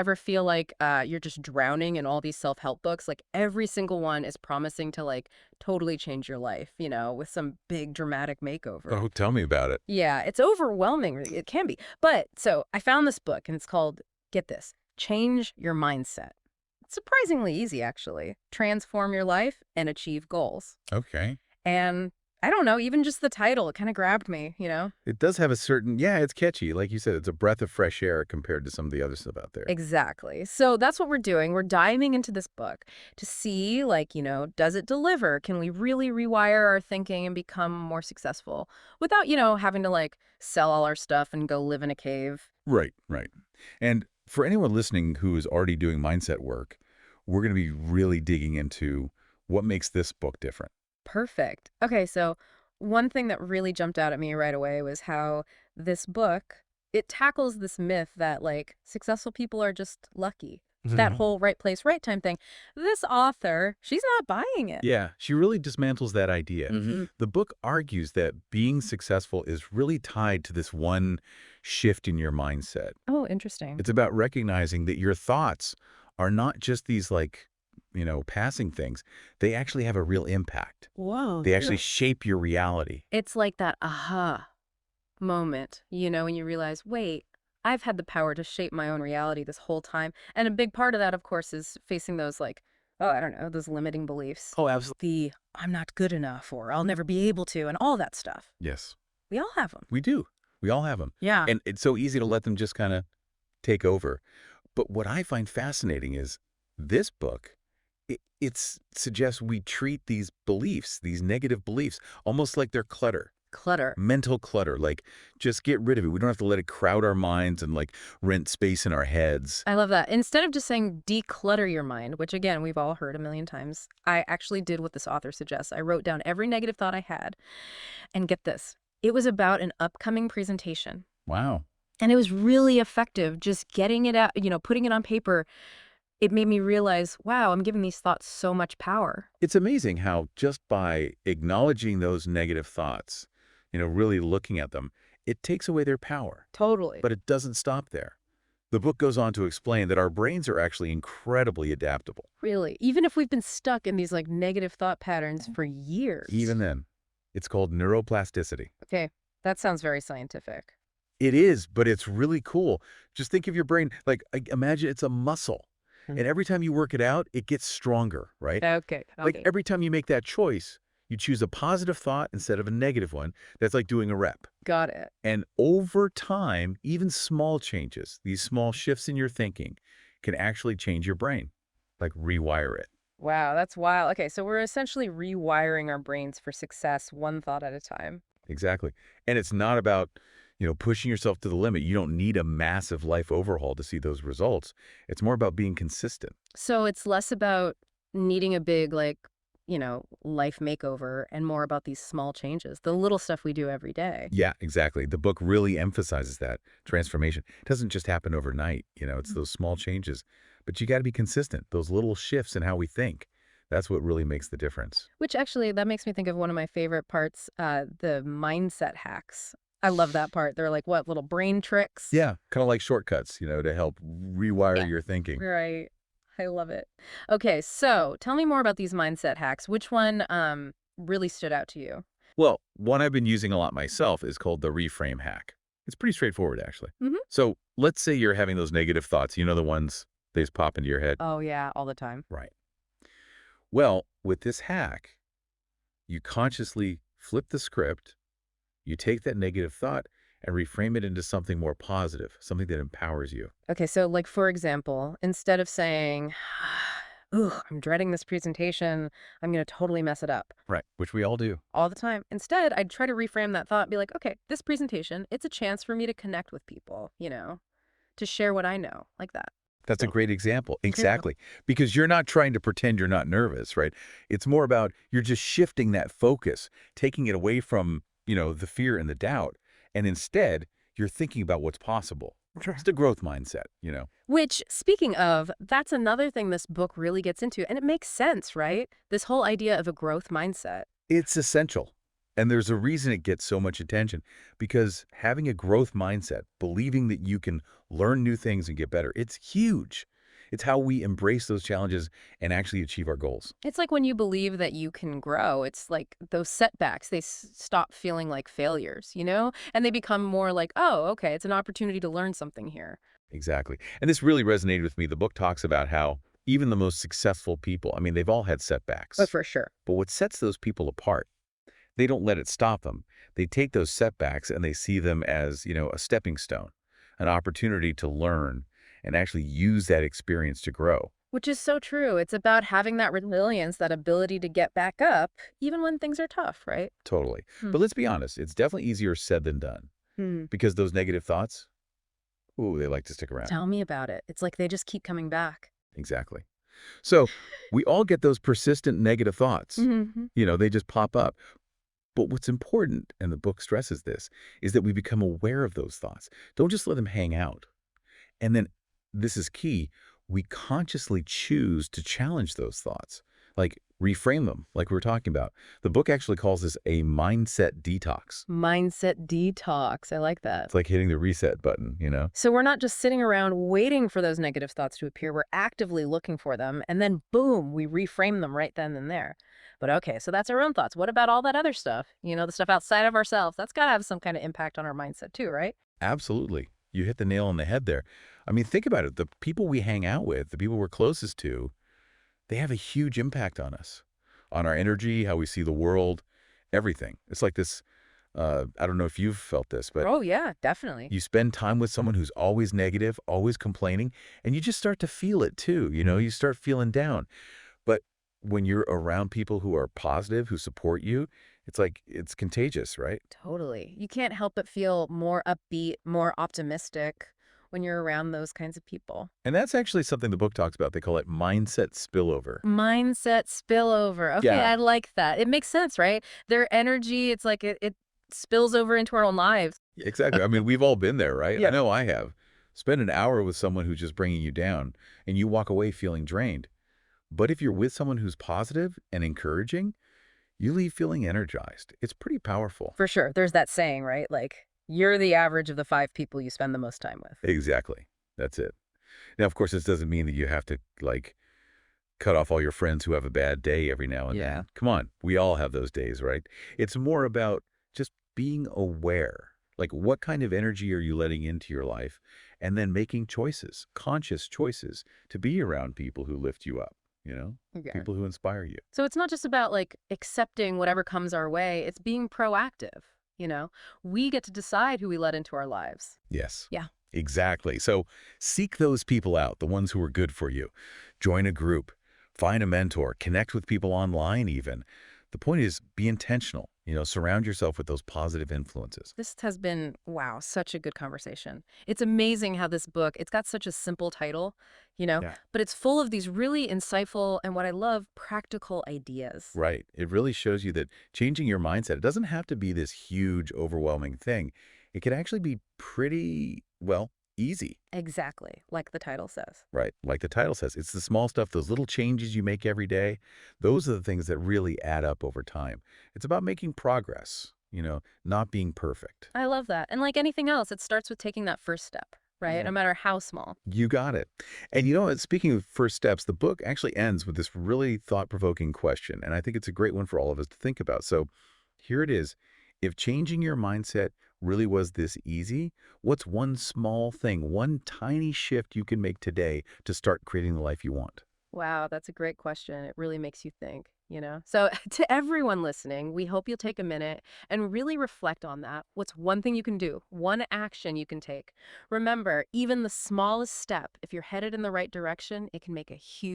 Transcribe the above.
Ever feel like you're just drowning in all these self-help books? Like every single one is promising to like totally change your life, with some big dramatic makeover. Oh, tell me about it. Yeah, it's overwhelming. It can be. But so I found this book and it's called, get this, Change Your Mindset. It's surprisingly easy, actually. Transform your life and achieve goals. Okay. And I don't know, even just the title, it kind of grabbed me. It does have a certain, yeah, it's catchy. Like you said, it's a breath of fresh air compared to some of the other stuff out there. Exactly. So that's what we're doing. We're diving into this book to see, like, does it deliver? Can we really rewire our thinking and become more successful without, having to, like, sell all our stuff and go live in a cave? Right, right. And for anyone listening who is already doing mindset work, we're going to be really digging into what makes this book different. Perfect. Okay, so one thing that really jumped out at me right away was how this book, it tackles this myth that, like, successful people are just lucky. That whole right place, right time thing. This author, she's not buying it. Yeah, she really dismantles that idea. Hmm. The book argues that being successful is really tied to this one shift in your mindset. Oh, interesting. It's about recognizing that your thoughts are not just these passing things. They actually have a real impact. Whoa. They actually shape your reality. It's like that aha moment, when you realize, wait, I've had the power to shape my own reality this whole time. And a big part of that, of course, is facing those, like, oh, I don't know, those limiting beliefs. Oh, absolutely. The I'm not good enough or I'll never be able to and all that stuff. Yes, We all have them. we do. We all have them. Yeah. And it's so easy to let them just kind of take over. But what I find fascinating is this book, it suggests we treat these beliefs, these negative beliefs, almost like they're clutter. Clutter. Mental clutter, like just get rid of it. We don't have to let it crowd our minds and like rent space in our heads. I love that. Instead of just saying declutter your mind, which again, we've all heard a million times, I actually did what this author suggests. I wrote down every negative thought I had. And get this, it was about an upcoming presentation. Wow. And it was really effective just getting it out, putting it on paper. It made me realize, wow, I'm giving these thoughts so much power. It's amazing how just by acknowledging those negative thoughts, really looking at them, it takes away their power. Totally. But it doesn't stop there. The book goes on to explain that our brains are actually incredibly adaptable. Really, even if we've been stuck in these like negative thought patterns for years. Even then, it's called neuroplasticity. Okay, that sounds very scientific. It is, but it's really cool. Just think of your brain, like imagine it's a muscle. And every time you work it out, it gets stronger, right? Okay. Like every time you make that choice, you choose a positive thought instead of a negative one. That's like doing a rep. Got it. And over time, even small changes, these small shifts in your thinking can actually change your brain, like rewire it. Wow, that's wild. Okay, so we're essentially rewiring our brains for success one thought at a time. Exactly. And it's not about, pushing yourself to the limit. You don't need a massive life overhaul to see those results. It's more about being consistent. So it's less about needing a big, like, life makeover and more about these small changes, the little stuff we do every day. Yeah, exactly. The book really emphasizes that transformation. It doesn't just happen overnight. It's those small changes. But you got to be consistent. Those little shifts in how we think. That's what really makes the difference. Which actually, that makes me think of one of my favorite parts, the mindset hacks. I love that part. They're like, what, little brain tricks? Yeah, kind of like shortcuts, to help rewire Yeah. your thinking. Right. I love it. Okay, so tell me more about these mindset hacks. Which one really stood out to you? Well, one I've been using a lot myself is called the reframe hack. It's pretty straightforward, actually. Hmm. So let's say you're having those negative thoughts, the ones they just pop into your head. Oh, yeah, all the time. Right. Well, with this hack, you consciously flip the script, you take that negative thought and reframe it into something more positive, something that empowers you. Okay, so like, for example, instead of saying, ooh, I'm dreading this presentation, I'm going to totally mess it up Right. Which we all do. all the time. Instead, I'd try to reframe that thought and be like, okay, this presentation, it's a chance for me to connect with people, to share what I know, like that. That's a So, great example. Exactly. Because you're not trying to pretend you're not nervous, right? It's more about you're just shifting that focus, taking it away from, the fear and the doubt. And instead, you're thinking about what's possible. Sure. It's the growth mindset. Which, speaking of, that's another thing this book really gets into. And it makes sense, right? This whole idea of a growth mindset. It's essential. And there's a reason it gets so much attention because having a growth mindset, believing that you can learn new things and get better, it's huge. It's how we embrace those challenges and actually achieve our goals. It's like when you believe that you can grow, it's like those setbacks, they stop feeling like failures, you know? And they become more like, oh, okay, it's an opportunity to learn something here. Exactly. And this really resonated with me. The book talks about how even the most successful people, I mean, they've all had But setbacks. for sure. But what sets those people apart, they don't let it stop them. They take those setbacks and they see them as, a stepping stone, an opportunity to learn and actually use that experience to grow. Which is so true. It's about having that resilience, that ability to get back up, even when things are tough, right? Totally. Hmm. But let's be honest, it's definitely easier said than done Hmm. because those negative thoughts, ooh, they like to stick around. Tell me about it. It's like they just keep coming back. Exactly. So we all get those persistent negative thoughts. Hmm. They just pop up. But what's important, and the book stresses this, is that we become aware of those thoughts. Don't just let them hang out. And then, this is key, we consciously choose to challenge those thoughts, like reframe them, like we were talking about. The book actually calls this a mindset detox. Mindset detox. I like that. It's like hitting the reset button. So we're not just sitting around waiting for those negative thoughts to appear. We're actively looking for them, and then boom, we reframe them right then and there. But okay, so that's our own thoughts. What about all that other stuff? The stuff outside of ourselves. That's got to have some kind of impact on our mindset too, right? Absolutely. You hit the nail on the head there. I mean, think about it. The people we hang out with, the people we're closest to, they have a huge impact on us, on our energy, how we see the world, everything. It's like this, I don't know if you've felt this, but Oh, yeah, definitely. you spend time with someone who's always negative, always complaining, and you just start to feel it too. You start feeling down. But when you're around people who are positive, who support you, it's like it's contagious, right? Totally. You can't help but feel more upbeat, more optimistic when you're around those kinds of people. And that's actually something the book talks about. They call it mindset spillover. Mindset spillover. Okay, Yeah, I like that. It makes sense, right? Their energy, it's like it spills over into our own lives. exactly. I mean, we've all been there, right? I Yeah. know I have. Spend an hour with someone who's just bringing you down, and you walk away feeling drained. But if you're with someone who's positive and encouraging, you leave feeling energized. It's pretty powerful. For sure. There's that saying, right? Like, you're the average of the 5 people you spend the most time with. Exactly. That's it. Now, of course, this doesn't mean that you have to, like, cut off all your friends who have a bad day every now and Yeah. then. Come on. We all have those days, right? It's more about just being aware. Like, what kind of energy are you letting into your life? And then making choices, conscious choices, to be around people who lift you up, Yeah. people who inspire you. So it's not just about like accepting whatever comes our way, it's being proactive, you know? We get to decide who we let into our lives. Yes. Yeah. Exactly. So seek those people out, the ones who are good for you. Join a group, find a mentor, connect with people online even. The point is be intentional, surround yourself with those positive influences. This has been, wow, such a good conversation. It's amazing how this book, it's got such a simple title, Yeah. but it's full of these really insightful and what I love, practical ideas. Right. It really shows you that changing your mindset, it doesn't have to be this huge, overwhelming thing. It can actually be pretty, well, easy. Exactly, like the title says. Right. Like the title says, it's the small stuff, those little changes you make every day. Those are the things that really add up over time. It's about making progress, not being perfect. I love that. And like anything else, it starts with taking that first step, right? Yeah. No matter how small. You got it. And speaking of first steps, the book actually ends with this really thought-provoking question. And I think it's a great one for all of us to think about. So here it is. If changing your mindset really was this easy, what's one small thing, one tiny shift you can make today to start creating the life you want? Wow, that's a great question. It really makes you think. So, to everyone listening, we hope you'll take a minute and really reflect on that. What's one thing you can do, one action you can take? Remember, even the smallest step, if you're headed in the right direction, it can make a huge